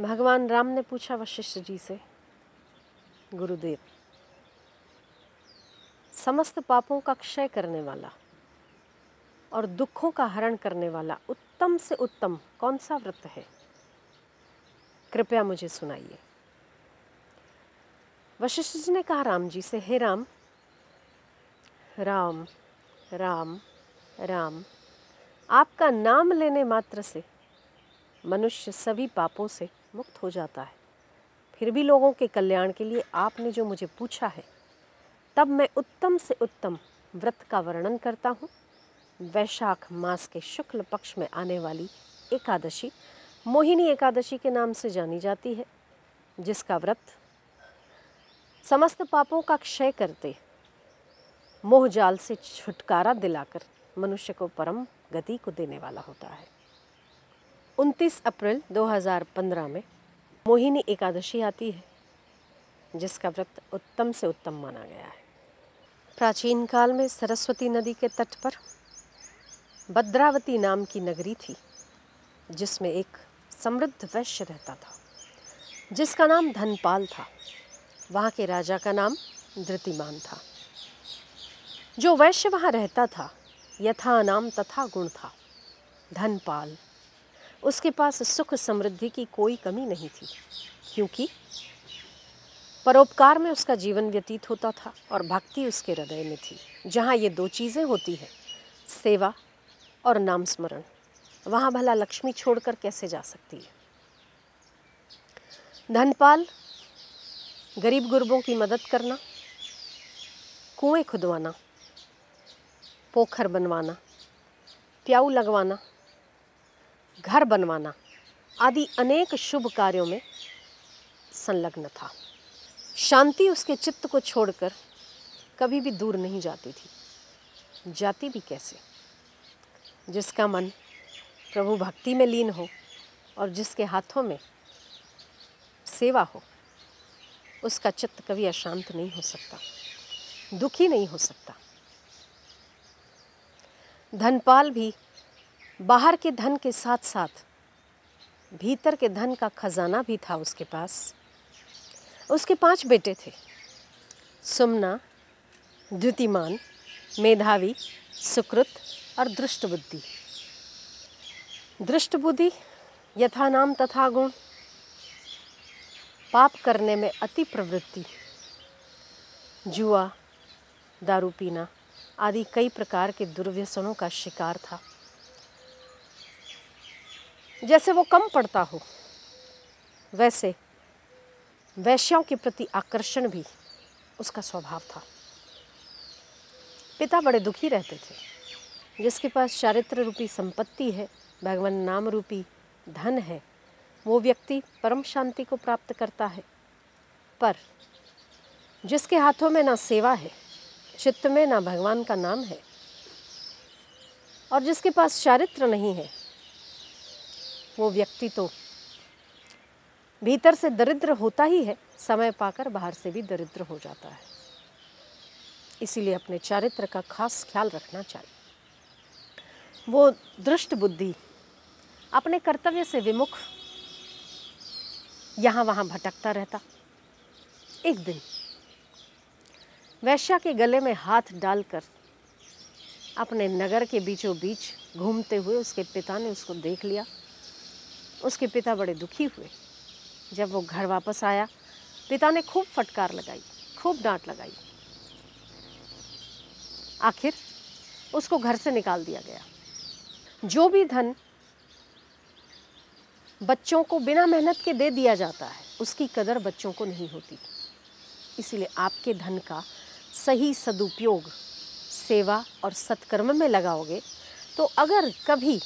भगवान राम ने पूछा वशिष्ठ जी से, गुरुदेव, समस्त पापों का क्षय करने वाला और दुखों का हरण करने वाला उत्तम से उत्तम कौन सा व्रत है? कृपया मुझे सुनाइए। वशिष्ठ जी ने कहा राम जी से, हे राम, राम राम राम, आपका नाम लेने मात्र से मनुष्य सभी पापों से मुक्त हो जाता है। फिर भी लोगों के कल्याण के लिए आपने जो मुझे पूछा है, तब मैं उत्तम से उत्तम व्रत का वर्णन करता हूँ। वैशाख मास के शुक्ल पक्ष में आने वाली एकादशी मोहिनी एकादशी के नाम से जानी जाती है, जिसका व्रत समस्त पापों का क्षय करते, मोह जाल से छुटकारा दिलाकर मनुष्य को परम गति को देने वाला होता है। 29 अप्रैल 2015 में मोहिनी एकादशी आती है, जिसका व्रत उत्तम से उत्तम माना गया है। प्राचीन काल में सरस्वती नदी के तट पर भद्रावती नाम की नगरी थी, जिसमें एक समृद्ध वैश्य रहता था, जिसका नाम धनपाल था। वहाँ के राजा का नाम धृतिमान था। जो वैश्य वहाँ रहता था, यथा नाम तथा गुण था। धनपाल, उसके पास सुख समृद्धि की कोई कमी नहीं थी, क्योंकि परोपकार में उसका जीवन व्यतीत होता था और भक्ति उसके हृदय में थी। जहाँ ये दो चीज़ें होती हैं, सेवा और नाम स्मरण, वहाँ भला लक्ष्मी छोड़कर कैसे जा सकती है। धनपाल गरीब गुरबों की मदद करना, कुएं खुदवाना, पोखर बनवाना, प्याऊ लगवाना, घर बनवाना आदि अनेक शुभ कार्यों में संलग्न था। शांति उसके चित्त को छोड़कर कभी भी दूर नहीं जाती थी। जाती भी कैसे? जिसका मन प्रभु भक्ति में लीन हो और जिसके हाथों में सेवा हो, उसका चित्त कभी अशांत नहीं हो सकता, दुखी नहीं हो सकता। धनपाल भी बाहर के धन के साथ साथ भीतर के धन का खजाना भी था उसके पास। उसके 5 बेटे थे, सुमना, द्युतिमान, मेधावी, सुकृत और दृष्ट बुद्धि। दृष्ट बुद्धि यथा नाम तथा गुण, पाप करने में अति प्रवृत्ति, जुआ, दारू पीना आदि कई प्रकार के दुर्व्यसनों का शिकार था। जैसे वो कम पढ़ता हो, वैसे वैश्यों के प्रति आकर्षण भी उसका स्वभाव था। पिता बड़े दुखी रहते थे। जिसके पास चारित्र रूपी संपत्ति है, भगवान नाम रूपी धन है, वो व्यक्ति परम शांति को प्राप्त करता है। पर जिसके हाथों में ना सेवा है, चित्त में ना भगवान का नाम है, और जिसके पास चारित्र नहीं है, वो व्यक्ति तो भीतर से दरिद्र होता ही है, समय पाकर बाहर से भी दरिद्र हो जाता है। इसीलिए अपने चारित्र का खास ख्याल रखना चाहिए। वो दृष्ट बुद्धि अपने कर्तव्य से विमुख यहाँ वहाँ भटकता रहता। एक दिन वैश्या के गले में हाथ डालकर अपने नगर के बीचों बीच घूमते हुए उसके पिता ने उसको देख लिया। उसके पिता बड़े दुखी हुए। जब वो घर वापस आया, पिता ने खूब फटकार लगाई, खूब डांट लगाई। आखिर उसको घर से निकाल दिया गया। जो भी धन बच्चों को बिना मेहनत के दे दिया जाता है, उसकी कदर बच्चों को नहीं होती। इसीलिए आपके धन का सही सदुपयोग सेवा और सत्कर्म में लगाओगे, तो अगर कभी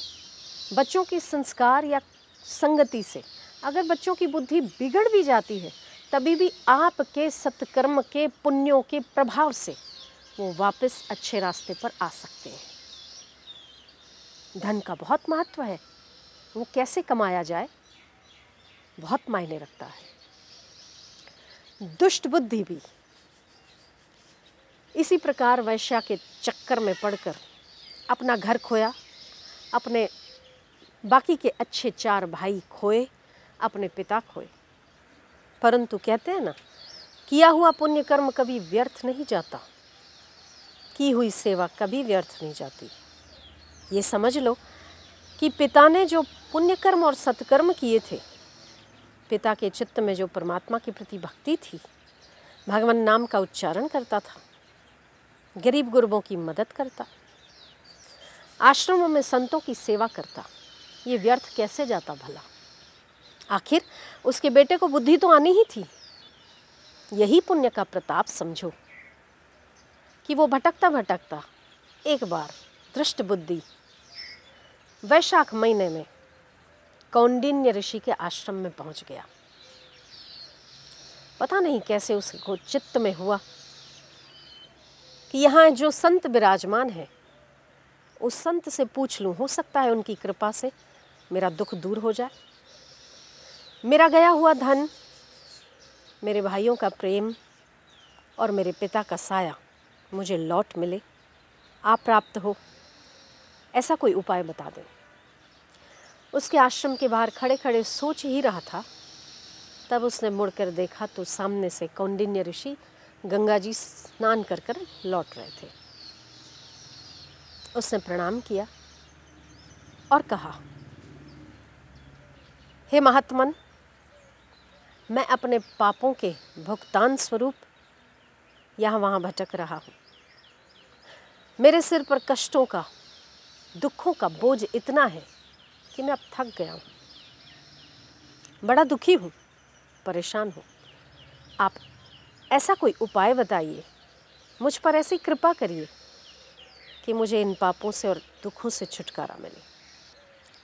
बच्चों की संस्कार या संगति से अगर बच्चों की बुद्धि बिगड़ भी जाती है, तभी भी आपके सत्कर्म के पुण्यों के प्रभाव से वो वापस अच्छे रास्ते पर आ सकते हैं। धन का बहुत महत्व है। वो कैसे कमाया जाए, बहुत मायने रखता है। दुष्ट बुद्धि भी इसी प्रकार वैश्या के चक्कर में पड़कर अपना घर खोया, अपने बाकी के अच्छे 4 भाई खोए, अपने पिता खोए। परंतु कहते हैं ना, किया हुआ पुण्य कर्म कभी व्यर्थ नहीं जाता, की हुई सेवा कभी व्यर्थ नहीं जाती। ये समझ लो कि पिता ने जो पुण्य कर्म और सत्कर्म किए थे, पिता के चित्त में जो परमात्मा के प्रति भक्ति थी, भगवान नाम का उच्चारण करता था, गरीब गुरबों की मदद करता, आश्रमों में संतों की सेवा करता, ये व्यर्थ कैसे जाता भला? आखिर उसके बेटे को बुद्धि तो आनी ही थी। यही पुण्य का प्रताप समझो कि वो भटकता भटकता एक बार दृष्ट बुद्धि वैशाख महीने में कौंडिन्य ऋषि के आश्रम में पहुंच गया। पता नहीं कैसे उसको चित्त में हुआ कि यहाँ जो संत विराजमान है, उस संत से पूछ लूँ, हो सकता है उनकी कृपा से मेरा दुख दूर हो जाए, मेरा गया हुआ धन, मेरे भाइयों का प्रेम और मेरे पिता का साया मुझे लौट मिले, आप प्राप्त हो, ऐसा कोई उपाय बता दें। उसके आश्रम के बाहर खड़े खड़े सोच ही रहा था, तब उसने मुड़कर देखा तो सामने से कौंडिन्य ऋषि गंगा जी स्नान कर कर लौट रहे थे। उसने प्रणाम किया और कहा, हे महात्मन, मैं अपने पापों के भुगतान स्वरूप यहाँ वहाँ भटक रहा हूँ। मेरे सिर पर कष्टों का, दुखों का बोझ इतना है कि मैं अब थक गया हूँ, बड़ा दुखी हूँ, परेशान हूँ। आप ऐसा कोई उपाय बताइए, मुझ पर ऐसी कृपा करिए कि मुझे इन पापों से और दुखों से छुटकारा मिले।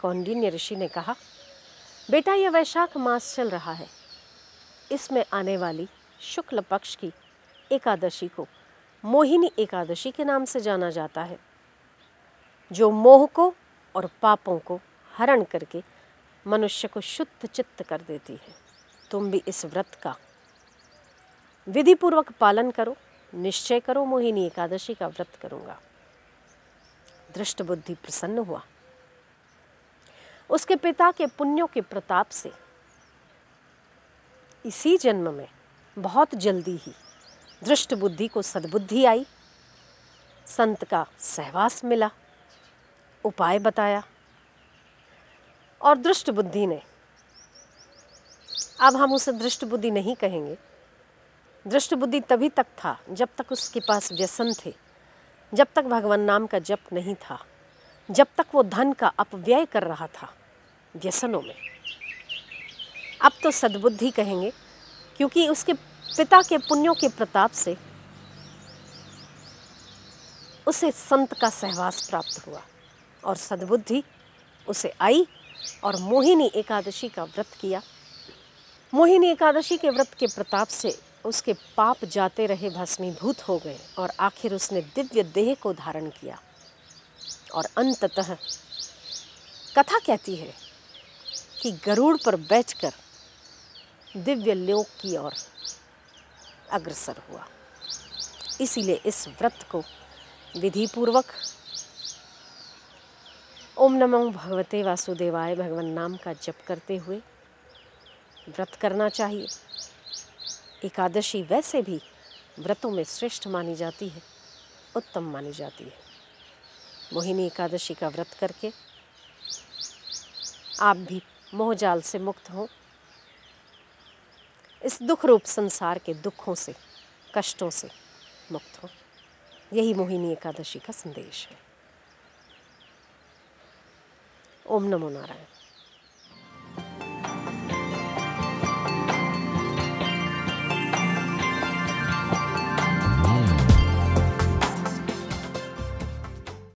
कौंडिन्य ऋषि ने कहा, बेटा, यह वैशाख मास चल रहा है, इसमें आने वाली शुक्ल पक्ष की एकादशी को मोहिनी एकादशी के नाम से जाना जाता है, जो मोह को और पापों को हरण करके मनुष्य को शुद्ध चित्त कर देती है। तुम भी इस व्रत का विधि पूर्वक पालन करो, निश्चय करो, मोहिनी एकादशी का व्रत करूंगा। दृष्ट बुद्धि प्रसन्न हुआ। उसके पिता के पुण्यों के प्रताप से इसी जन्म में बहुत जल्दी ही दृष्ट बुद्धि को सद्बुद्धि आई, संत का सहवास मिला, उपाय बताया और दृष्ट बुद्धि ने, अब हम उसे दृष्ट बुद्धि नहीं कहेंगे, दृष्ट बुद्धि तभी तक था जब तक उसके पास व्यसन थे, जब तक भगवान नाम का जप नहीं था, जब तक वो धन का अपव्यय कर रहा था व्यसनों में। अब तो सद्बुद्धि कहेंगे, क्योंकि उसके पिता के पुण्यों के प्रताप से उसे संत का सहवास प्राप्त हुआ और सद्बुद्धि उसे आई और मोहिनी एकादशी का व्रत किया। मोहिनी एकादशी के व्रत के प्रताप से उसके पाप जाते रहे भस्मीभूत हो गए और आखिर उसने दिव्य देह को धारण किया और अंततः कथा कहती है कि गरुड़ पर बैठकर दिव्य लोक की ओर अग्रसर हुआ। इसीलिए इस व्रत को विधि पूर्वक ओम नमो भगवते वासुदेवाय भगवान नाम का जप करते हुए व्रत करना चाहिए। एकादशी वैसे भी व्रतों में श्रेष्ठ मानी जाती है, उत्तम मानी जाती है। मोहिनी एकादशी का व्रत करके आप भी मोहजाल से मुक्त हो, इस दुख रूप संसार के दुखों से, कष्टों से मुक्त हो। यही मोहिनी एकादशी का संदेश है। ओम नमो नारायण।